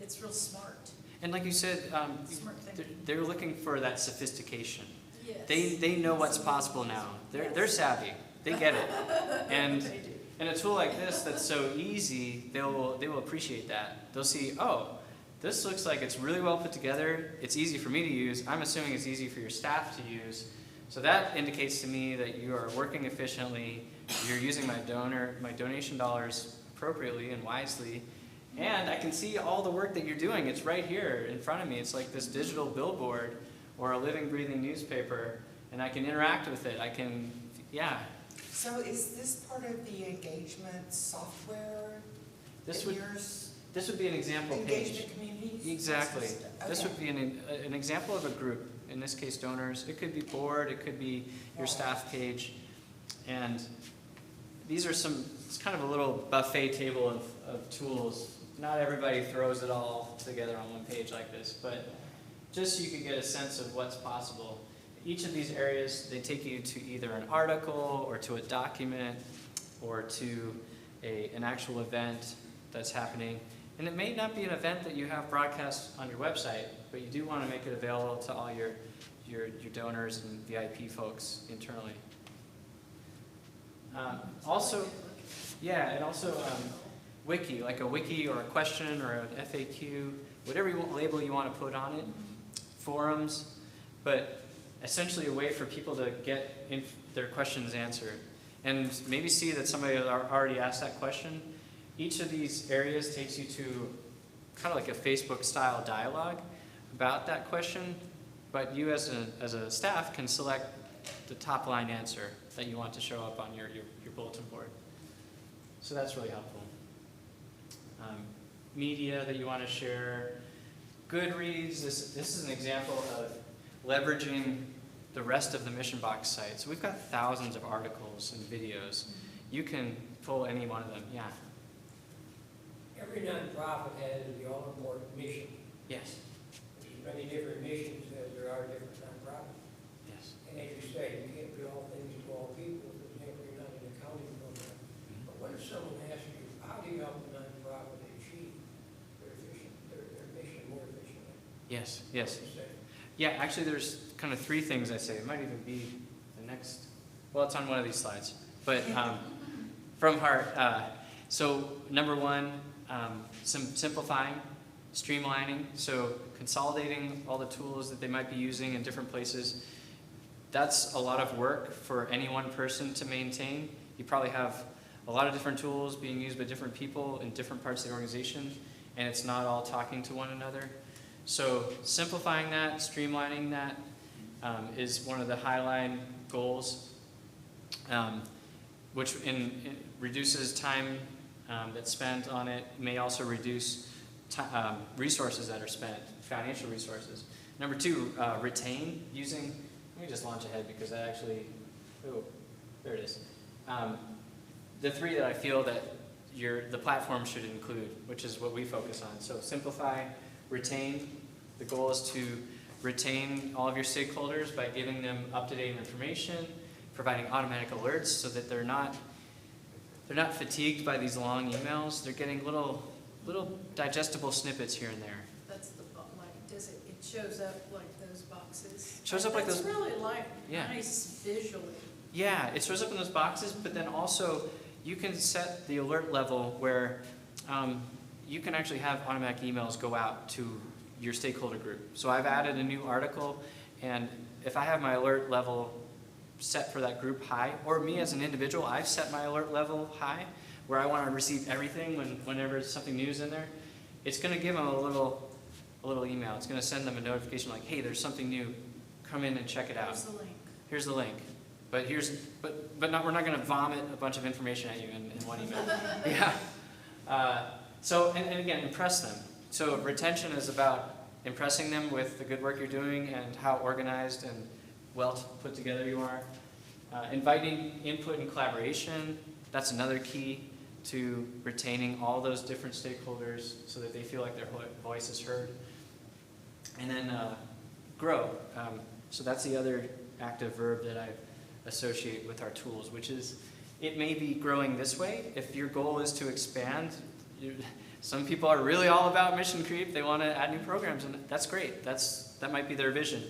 it's real smart. And like you said, Smart thinking. they're looking for that sophistication. Yes. They know what's possible now. They're savvy. They get it. And They do. And a tool like this that's so easy, they will appreciate that. They'll see, oh, this looks like it's really well put together. It's easy for me to use. I'm assuming it's easy for your staff to use. So that indicates to me that you are working efficiently. You're using my donation dollars appropriately and wisely. And I can see all the work that you're doing. It's right here in front of me. It's like this digital billboard or a living, breathing newspaper. And I can interact with it. I can, yeah. So is this part of the engagement software? This that would, yours- this would be an example page. Engagement communities? Exactly. This Okay. would be an example of a group. In this case, donors. It could be board. It could be your staff page. And these are some, it's kind of a little buffet table of tools. Not everybody throws it all together on one page like this, but just so you can get a sense of what's possible. Each of these areas, they take you to either an article or to a document or to an actual event that's happening. And it may not be an event that you have broadcast on your website, but you do want to make it available to all your donors and VIP folks internally. Also, yeah, and also wiki, like a wiki or a question or an FAQ, whatever label you want to put on it, forums, but essentially a way for people to get their questions answered. And maybe see that somebody has already asked that question. Each of these areas takes you to kind of like a Facebook-style dialogue about that question, but you as a staff can select the top-line answer that you want to show up on your bulletin board. So that's really helpful. Media that you want to share. Goodreads, this is an example of leveraging the rest of the Mission Box site. So we've got thousands of articles and videos. You can pull any one of them, yeah. Every nonprofit has the all-important mission. Yes. There's many different missions as there are different nonprofits. Yes. And as you say, you can't be all things to all people, for example, you're not an accounting program. But what if someone asks you, how do you help a nonprofit achieve their mission more efficiently? Yes, What yes. do you say? Yeah, actually there's kind of three things I say. It might even be the next, well, it's on one of these slides. But from heart, so number one, simplifying, streamlining, so consolidating all the tools that they might be using in different places. That's a lot of work for any one person to maintain. You probably have a lot of different tools being used by different people in different parts of the organization, and it's not all talking to one another. So simplifying that, streamlining that is one of the highline goals, which reduces time that's spent on it, may also reduce resources that are spent, financial resources. Number two, retain using, let me just launch ahead because I actually, oh, there it is. The three that I feel that the platform should include, which is what we focus on. So simplify, retain. The goal is to retain all of your stakeholders by giving them up-to-date information, providing automatic alerts so that they're not fatigued by these long emails. They're getting little digestible snippets here and there. That's the, like, does it shows up like those boxes? Shows up like those. It's really like Yeah. nice visually. Yeah, it shows up in those boxes, but then also you can set the alert level where you can actually have automatic emails go out to your stakeholder group. So I've added a new article, and if I have my alert level set for that group high, or me as an individual, I've set my alert level high, where I want to receive everything whenever something new is in there, it's going to give them a little email. It's going to send them a notification like, hey, there's something new. Come in and check it out. Here's the link. Here's the link. But we're not going to vomit a bunch of information at you in one email. Yeah. So, and again, impress them. So retention is about impressing them with the good work you're doing and how organized and well put together you are. Inviting input and collaboration, that's another key to retaining all those different stakeholders so that they feel like their voice is heard. And then grow. So that's the other active verb that I associate with our tools, which is it may be growing this way. If your goal is to expand, some people are really all about mission creep. They want to add new programs, and that's great. That might be their vision.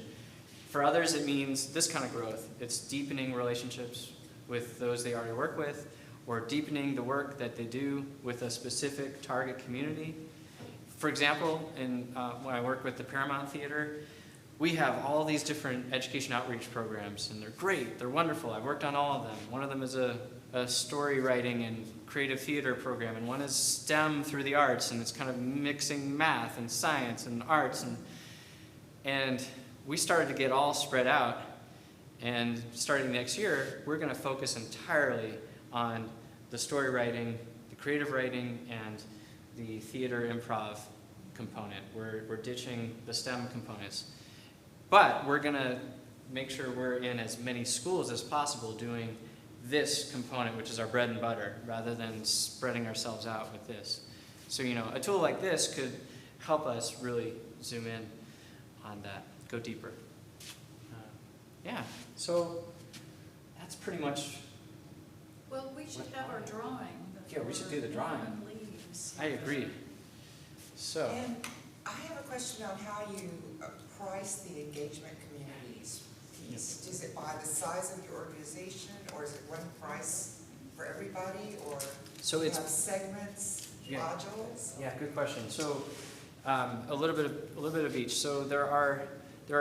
For others, it means this kind of growth. It's deepening relationships with those they already work with, or deepening the work that they do with a specific target community. For example, when I work with the Paramount Theater, we have all these different education outreach programs, and they're great, they're wonderful. I've worked on all of them. One of them is a story writing and creative theater program, and one is STEM through the arts, and it's kind of mixing math and science and arts. And we started to get all spread out, and starting next year, we're going to focus entirely on the story writing, the creative writing, and the theater improv component. We're ditching the STEM components. But we're going to make sure we're in as many schools as possible doing this component, which is our bread and butter, rather than spreading ourselves out with this. So, a tool like this could help us really zoom in on that, go deeper. Yeah, so that's pretty much. Well, we should have our drawing. Yeah, we should do the drawing. Leaves. I agree. So. And I have a question on how you price the engagement communities piece. Is it by the size of your organization, or is it one price for everybody, or So do you it's have segments, Yeah. modules? Yeah, good question. So a little bit of each. So there are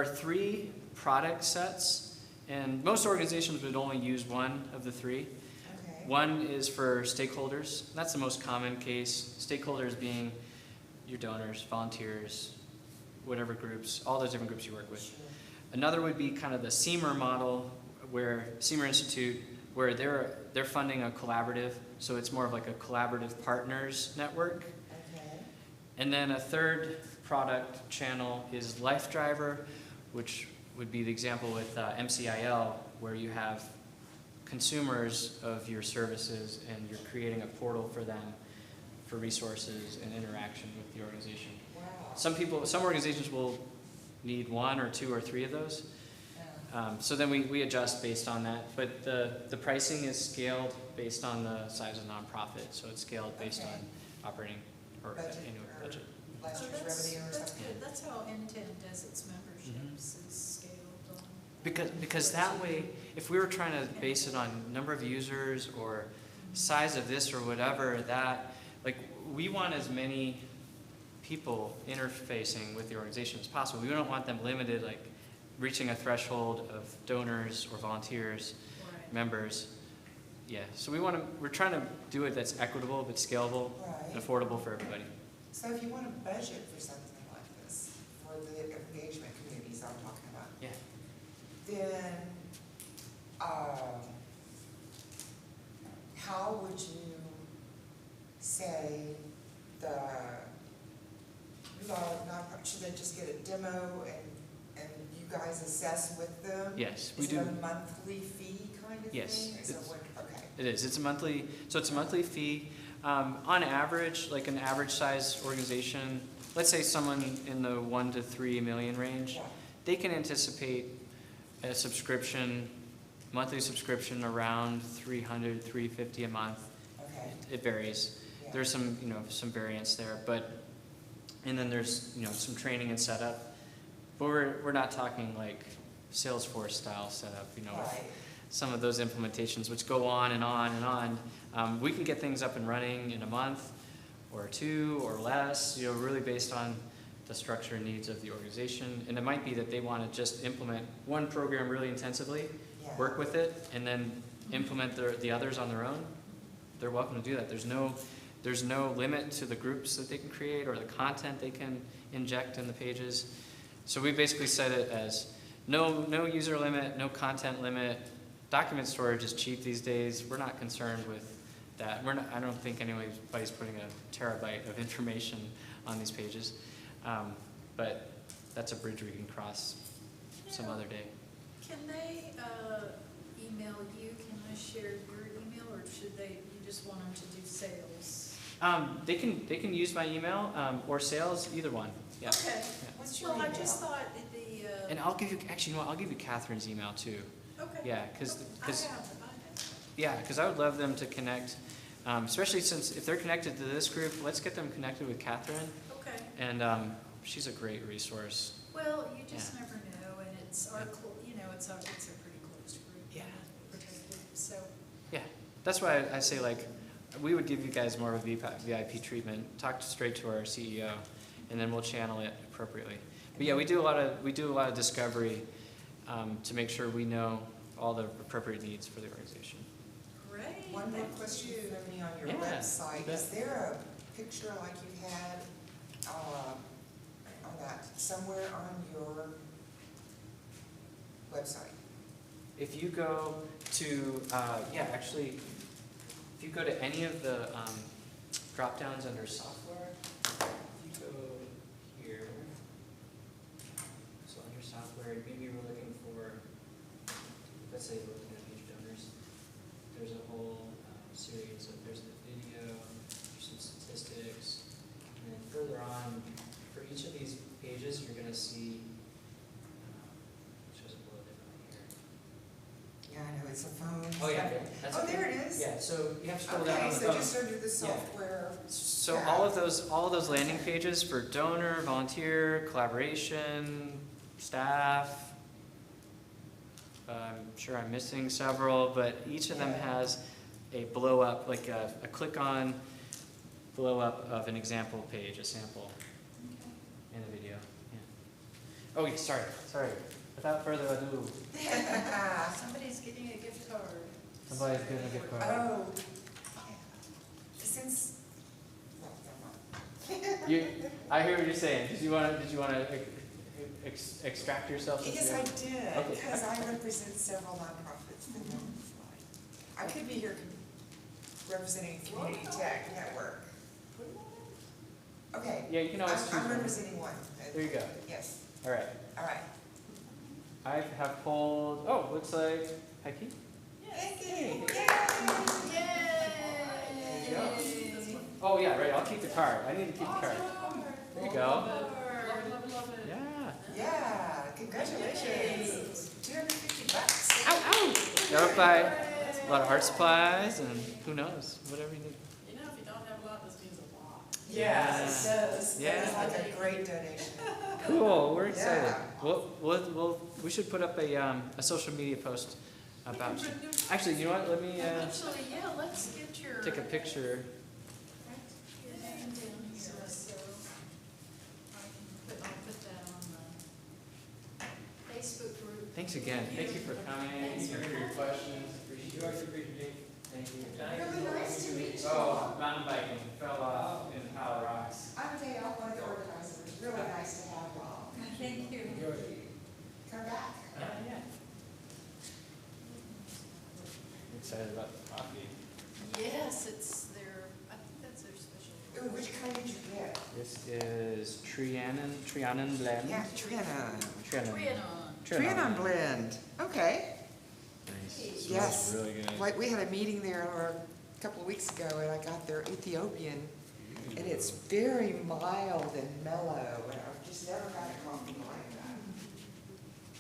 3 product sets, and most organizations would only use one of the 3. Okay. One is for stakeholders. That's the most common case. Stakeholders being your donors, volunteers, whatever groups, all those different groups you work with. Sure. Another would be kind of the SEMER model, where SEMER Institute, where they're funding a collaborative, so it's more of like a collaborative partners network. Okay. And then a third product channel is Life Driver, which would be the example with MCIL, where you have consumers of your services and you're creating a portal for them for resources and interaction with the organization. Wow. Some organizations will need 1 or 2 or 3 of those. Yeah. So then we adjust based on that. But the pricing is scaled based on the size of the nonprofit. So it's scaled based Okay. on operating or Budget annual or budget. last Oh, year's revenue or that's something? good. That's how NTEN does its memberships, is scaled on. Because that way, if we were trying to base it on number of users or size of this or whatever, that, like, we want as many people interfacing with the organization as possible. We don't want them limited, like reaching a threshold of donors or volunteers, Right. members. Yeah, so we're trying to do it that's equitable but scalable and Right. affordable for everybody. So if you want to budget for something like this, for the engagement communities I'm talking about, Yeah. then how would you say should they just get a demo and you guys assess with them? Yes, we Is do. it a monthly fee kind of Yes, thing? Is it it's- okay. It is. It's a monthly fee. On average, like an average size organization, let's say someone in the 1 to 3 million range, Yeah. they can anticipate a monthly subscription around $300, $350 a month. Okay. It varies. Yeah. There's some variance there, and then there's some training and setup. But we're not talking like Salesforce style setup, with Right. some of those implementations which go on and on and on. We can get things up and running in a month or 2 or less, really based on the structure and needs of the organization. And it might be that they want to just implement one program really intensively, Yeah. work with it, and then implement the others on their own. They're welcome to do that. There's no limit to the groups that they can create or the content they can inject in the pages. So we basically set it as no user limit, no content limit. Document storage is cheap these days. We're not concerned with that. I don't think anybody's putting a terabyte of information on these pages. But that's a bridge we can cross some other day. Can they email you? Can I share your email, or you just want them to do sales? They can use my email or sales, either one. Yeah. Okay. What's your Well, email? I just thought And I'll give you, actually, I'll give you Catherine's email too. okay. Yeah, because I have. I would love them to connect, especially since if they're connected to this group, let's get them connected with Catherine. Okay. And she's a great resource. Well, you just never know, and it's Yeah. it's a pretty closed group. Yeah. Protected, so. Yeah, that's why I say, like, we would give you guys more of a VIP treatment, talk straight to our CEO, and then we'll channel it appropriately. But yeah, we do a lot of discovery to make sure we know all the appropriate needs for the organization. Great. One more thank question you. for me on your Yeah, website. you bet. Is there a picture like you had on that, somewhere on your website? If you go to, actually, if you go to any of the drop downs under software, if you go here, so under software, maybe we're looking for, let's say we're looking at page donors. There's a whole series of, there's the video, there's some statistics, and then further on, for each of these pages, you're going to see, shows up a little different here. Yeah, I know, it's a phone. Oh, yeah, that's Oh, okay. there it is. Yeah, so you have to scroll down Okay, on the so phone. just under the software. So tab. all of those landing pages for donor, volunteer, collaboration, staff, I'm sure I'm missing several, but each of them has a blow up, like a click on blow up of an example page, a sample in the video. Yeah. Oh, yeah, sorry. Without further ado, Somebody's getting a gift card. somebody's getting a gift card. Oh, since, well, never mind. I hear what you're saying. Did you want to extract yourself? Yes, I did, Okay. because I represent several nonprofits. I could be here representing Community Tech Network. Okay. Yeah, you can always choose I'm one. representing one. There you go. Yes, All right. all right. I have pulled, oh, looks like, hi Pete. Thank Hey. you. Yay! There you go. Oh, yeah, right, I'll keep the card. I need to keep the card. There you go. Love it. Yeah. Yeah, congratulations. $250. Ow, ow. Got to buy a lot of art supplies and who knows, whatever you need. You know, if you don't have a lot, this means a lot. Yeah, it does. Yeah. That is like a great donation. Cool, we're excited. Yeah. We should put up a social media post about you. Actually, you know what, let me Actually, yeah, let's get your. take a picture. Your name down here, so I'll put that on the Facebook group. Thanks again. Thank you for coming. Thanks Thank you for your questions. Appreciate it. Thank you. Really nice to meet you. Oh, mountain biking, fell off in Palo Rocks. I'm Dale, one of the organizers. Really nice to have you all. Thank you. Come back. Yeah. Excited about the coffee. Yes, it's their, I think that's their special. Ooh, which kind did you get? This is Trianon blend. Yeah, Trianon. Trianon. Trianon blend. Okay. Nice. Smells Yes. really good. Like, we had a meeting there a couple of weeks ago, and I got their Ethiopian, and it's very mild and mellow, and I've just never had a coffee like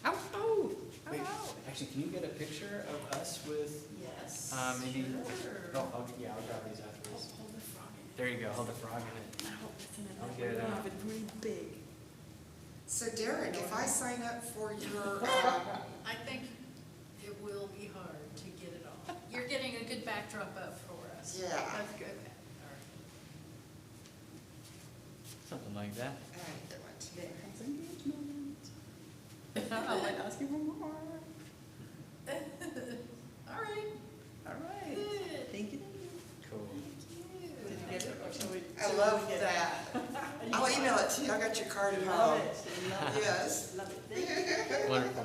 that. Ow, ow. Wait, Ow. actually, can you get a picture of us with, Yes. maybe, Sure. I'll grab these afterwards. Hold the frog in There you go, hold the frog in it. it. No, it's in it. I'll get it out. Have it really big. So Derek, if I sign up for your, I think it will be hard to get it all. You're getting a good backdrop up for us. Yeah. That's good. All Something like that. I might ask you for more. right. All right. All right. Good. Thank you. Cool. Thank you. Did you get it? Or shall we? I love that. I'll email it to you. I got your card at home. Love it. Love it. Yes. Love it. Thank you. Wonderful.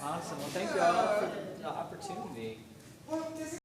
Awesome. Well, thank you all for the opportunity. Well, does